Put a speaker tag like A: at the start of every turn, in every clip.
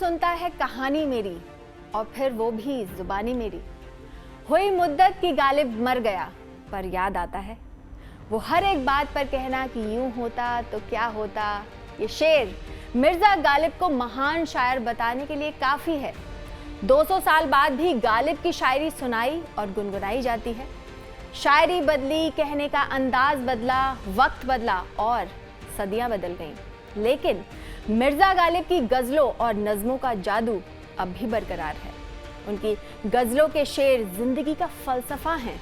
A: सुनता है कहानी मेरी, और फिर वो भी जुबानी मेरी। हुई मुद्दत की गालिब मर गया, पर याद आता है वो हर एक बात पर कहना कि यूं होता तो क्या होता। ये शेर मिर्जा गालिब को महान शायर बताने के लिए काफी है। 200 साल बाद भी गालिब की शायरी सुनाई और गुनगुनाई जाती है। शायरी बदली, कहने का अंदाज बदला, वक्त बदला और सदियां बदल गईं, लेकिन मिर्जा गालिब की गजलों और नज़मों का जादू अब भी बरकरार है। उनकी गजलों के शेर जिंदगी का फलसफा हैं,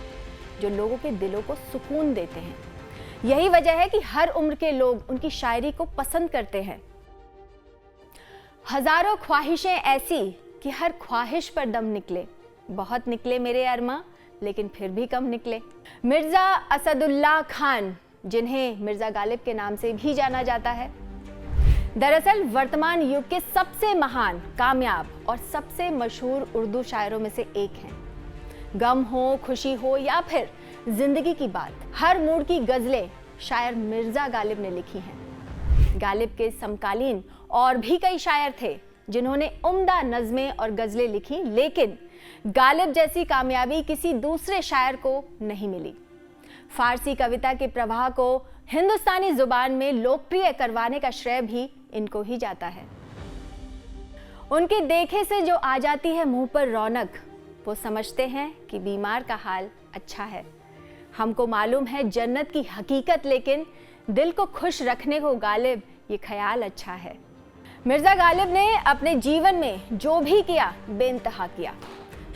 A: जो लोगों के दिलों को सुकून देते हैं। यही वजह है कि हर उम्र के लोग उनकी शायरी को पसंद करते हैं। हजारों ख्वाहिशें ऐसी कि हर ख्वाहिश पर दम निकले। बहुत निकले मेरे अरमा, लेकिन फिर भी कम निकले। मिर्जा असदुल्लाह खान, जिन्हें मिर्जा गालिब के नाम से भी जाना जाता है, दरअसल वर्तमान युग के सबसे महान, कामयाब और सबसे मशहूर उर्दू शायरों में से एक हैं। गम हो, खुशी हो या फिर जिंदगी की बात, हर मूड की गजलें शायर मिर्जा गालिब ने लिखी हैं। गालिब के समकालीन और भी कई शायर थे जिन्होंने उम्दा नज़में और गजलें लिखी, लेकिन गालिब जैसी कामयाबी किसी दूसरे शायर को नहीं मिली। फारसी कविता के प्रवाह को हिंदुस्तानी जुबान में लोकप्रिय करवाने का श्रेय भी इनको ही जाता है। उनके देखे से जो आ जाती है मुंह पर रौनक, वो समझते हैं कि बीमार का हाल अच्छा है। हमको मालूम है जन्नत की हकीकत, लेकिन दिल को खुश रखने को गालिब ये ख्याल अच्छा है। मिर्जा गालिब ने अपने जीवन में जो भी किया बेइंतहा किया।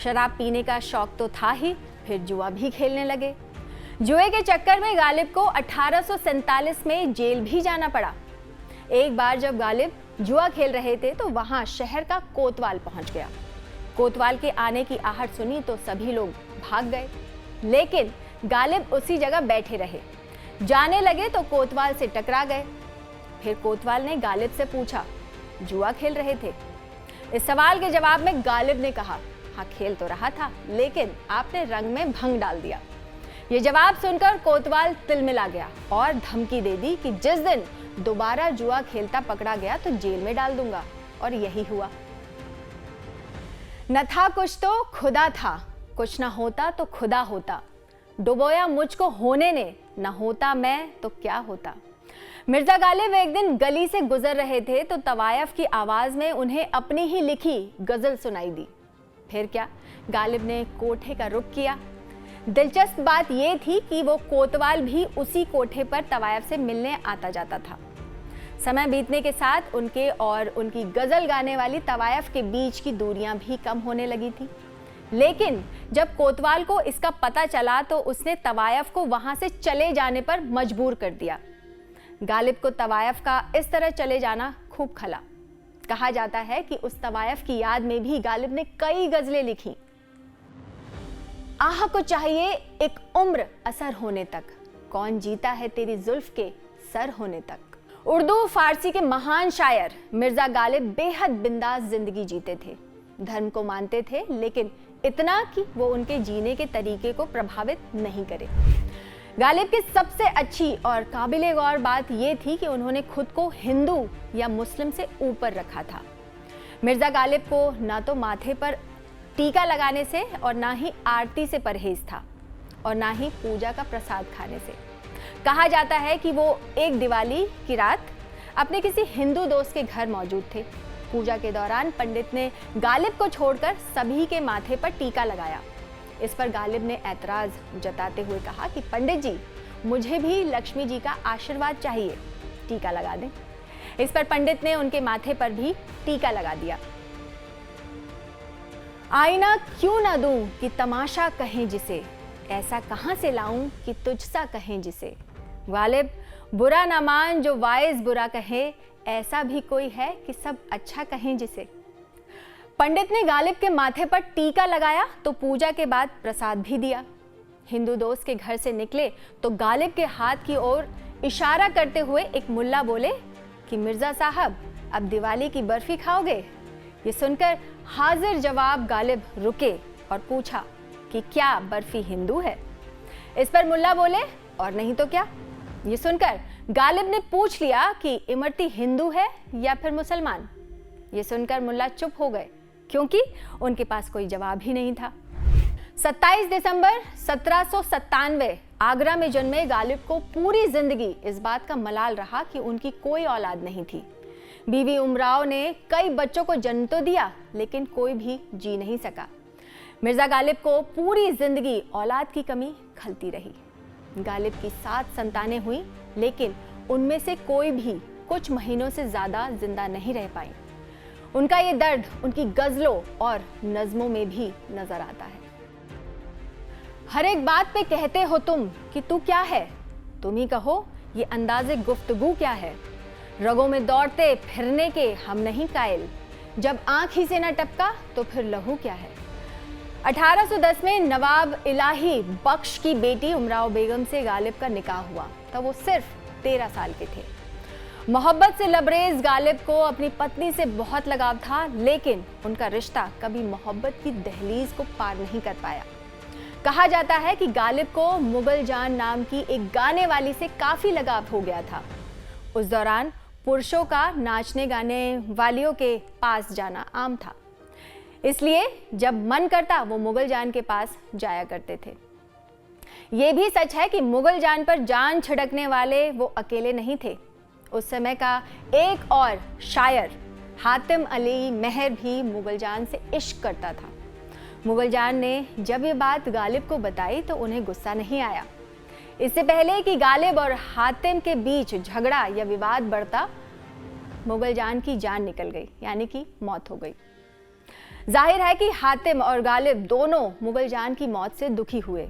A: शराब पीने का शौक तो था ही, फिर जुआ भी खेलने लगे। जुए के चक्कर में गालिब को 1847 में जेल भी जाना पड़ा। एक बार जब गालिब जुआ खेल रहे थे तो वहां शहर का कोतवाल पहुंच गया। कोतवाल के आने की आहट सुनी तो सभी लोग भाग गए, लेकिन गालिब उसी जगह बैठे रहे। जाने लगे तो कोतवाल से टकरा गए। फिर कोतवाल ने गालिब से पूछा, जुआ खेल रहे थे? इस सवाल के जवाब में गालिब ने कहा, हाँ खेल तो रहा था, लेकिन आपने रंग में भंग डाल दिया। ये जवाब सुनकर कोतवाल तिलमिला गया और धमकी दे दी कि जिस दिन दोबारा जुआ खेलता पकड़ा गया तो जेल में डाल दूंगा। और यही हुआ। न था कुछ तो खुदा था, कुछ ना होता तो खुदा होता। डुबोया मुझको होने ने, न होता मैं तो क्या होता। मिर्जा गालिब एक दिन गली से गुजर रहे थे तो तवायफ की आवाज में उन्हें अपनी ही लिखी गजल सुनाई दी। फिर क्या, गालिब ने कोठे का रुख किया। दिलचस्प बात यह थी कि वो कोतवाल भी उसी कोठे पर तवायफ से मिलने आता जाता था। समय बीतने के साथ उनके और उनकी गजल गाने वाली तवायफ के बीच की दूरियां भी कम होने लगी थी। लेकिन जब कोतवाल को इसका पता चला तो उसने तवायफ को वहां से चले जाने पर मजबूर कर दिया। गालिब को तवायफ का इस तरह चले जाना खूब खला। कहा जाता है कि उस तवायफ की याद में भी गालिब ने कई गजलें लिखी। आह को चाहिए एक उम्र असर होने तक, कौन जीता है तेरी जुल्फ के सर होने तक। उर्दू फारसी के महान शायर मिर्जा गालिब बेहद बिंदास जिंदगी जीते थे। धर्म को मानते थे, लेकिन इतना कि वो उनके जीने के तरीके को प्रभावित नहीं करे। गालिब की सबसे अच्छी और काबिले गौर बात यह थी कि उन्होंने खुद को हिंदू या मुस्लिम से ऊपर रखा था। मिर्जा गालिब को ना तो माथे पर टीका लगाने से और ना ही आरती से परहेज था और ना ही पूजा का प्रसाद खाने से। कहा जाता है कि वो एक दिवाली की रात अपने किसी हिंदू दोस्त के घर मौजूद थे। पूजा के दौरान पंडित ने गालिब को छोड़कर सभी के माथे पर टीका लगाया। इस पर गालिब ने ऐतराज जताते हुए कहा कि पंडित जी, मुझे भी लक्ष्मी जी का आशीर्वाद चाहिए, टीका लगा दें। इस पर पंडित ने उनके माथे पर भी टीका लगा दिया। आईना क्यों ना दूं कि तमाशा कहें जिसे, ऐसा कहां से लाऊं कि तुझसा कहें जिसे। गालिब, बुरा ना मान जो वाइज बुरा कहे, ऐसा भी कोई है कि सब अच्छा कहें जिसे। पंडित ने गालिब के माथे पर टीका लगाया तो पूजा के बाद प्रसाद भी दिया। हिंदू दोस्त के घर से निकले तो गालिब के हाथ की ओर इशारा करते हुए एक मुल्ला बोले कि मिर्जा साहब, अब दिवाली की बर्फी खाओगे? ये सुनकर हाजिर जवाब गालिब रुके और पूछा कि क्या बर्फी हिंदू है? इस पर मुल्ला बोले, और नहीं तो क्या। ये सुनकर गालिब ने पूछ लिया कि इमरती हिंदू है या फिर मुसलमान। ये सुनकर मुल्ला चुप हो गए, क्योंकि उनके पास कोई जवाब ही नहीं था। 27 दिसंबर 1797 आगरा में जन्मे गालिब को पूरी जिंदगी इस बात का मलाल रहा कि उनकी कोई औलाद नहीं थी। बीवी उमराव ने कई बच्चों को जन्म तो दिया, लेकिन कोई भी जी नहीं सका। मिर्जा गालिब को पूरी जिंदगी औलाद की कमी खलती रही। गालिब की 7 संतानें हुई, लेकिन उनमें से कोई भी कुछ महीनों से ज्यादा जिंदा नहीं रह पाई। उनका ये दर्द उनकी गजलों और नज्मों में भी नजर आता है। हर एक बात पे कहते हो तुम कि तू क्या है, तुम ही कहो ये अंदाज़े गुफ्तगू क्या है। रगों में दौड़ते फिरने के हम नहीं कायल, जब आंख ही से न टपका तो फिर लहू क्या है। 1810 में नवाब इलाही बख्श की बेटी उमराव बेगम से गालिब का निकाह हुआ। तब वो सिर्फ 13 साल के थे। मोहब्बत से लबरेज गालिब को अपनी पत्नी से बहुत लगाव था, लेकिन उनका रिश्ता कभी मोहब्बत की दहलीज को पार नहीं कर पाया। कहा जाता है कि गालिब को मुगल जान नाम की एक गाने वाली से काफी लगाव हो गया था। उस दौरान पुरुषों का नाचने गाने वालियों के पास जाना आम था, इसलिए जब मन करता वो मुगल जान के पास जाया करते थे। ये भी सच है कि मुगल जान पर जान छिड़कने वाले वो अकेले नहीं थे। उस समय का एक और शायर हातिम अली महर भी मुगल जान से इश्क करता था। मुगल जान ने जब ये बात गालिब को बताई तो उन्हें गुस्सा नहीं आया। इससे पहले कि गालिब और हातिम के बीच झगड़ा या विवाद बढ़ता, मुगल जान की जान निकल गई, यानी कि मौत हो गई। जाहिर है कि हातिम और गालिब दोनों मुगल जान की मौत से दुखी हुए।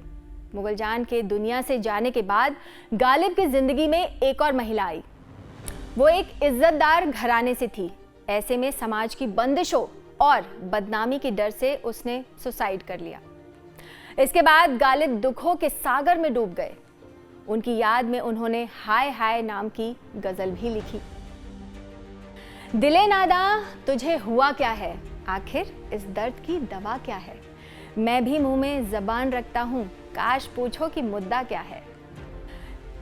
A: मुगल जान के दुनिया से जाने के बाद गालिब की जिंदगी में एक और महिला आई। वो एक इज्जतदार घराने से थी। ऐसे में समाज की बंदिशों और बदनामी के डर से उसने सुसाइड कर लिया। इसके बाद गालिब दुखों के सागर में डूब गए। उनकी याद में उन्होंने हाय हाय नाम की गजल भी लिखी। दिले नादा तुझे हुआ क्या है, आखिर इस दर्द की दवा क्या है। मैं भी मुंह में जबान रखता हूँ, काश पूछो कि मुद्दा क्या है।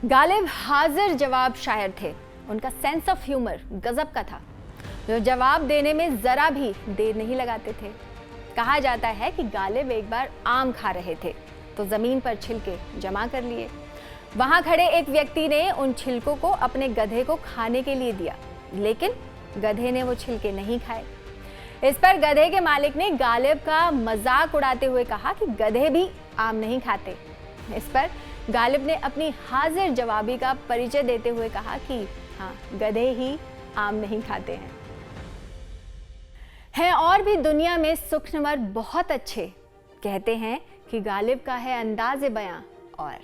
A: गालिब हाजिर जवाब शायर थे। उनका सेंस ऑफ ह्यूमर गजब का था, जो जवाब देने में जरा भी देर नहीं लगाते थे। कहा जाता है कि गालिब एक बार आम खा रहे थे तो जमीन पर छिलके जमा कर लिए। वहां खड़े एक व्यक्ति ने उन छिलकों को अपने गधे को खाने के लिए दिया, लेकिन गधे ने वो छिलके नहीं खाए। इस पर गधे के मालिक ने गालिब का मजाक उड़ाते हुए कहा कि गधे भी आम नहीं खाते। इस पर गालिब ने अपनी हाजिर जवाबी का परिचय देते हुए कहा कि हाँ, गधे ही आम नहीं खाते हैं और भी दुनिया में सुखनवर बहुत अच्छे। कहते हैं कि गालिब का है अंदाज़े बयां और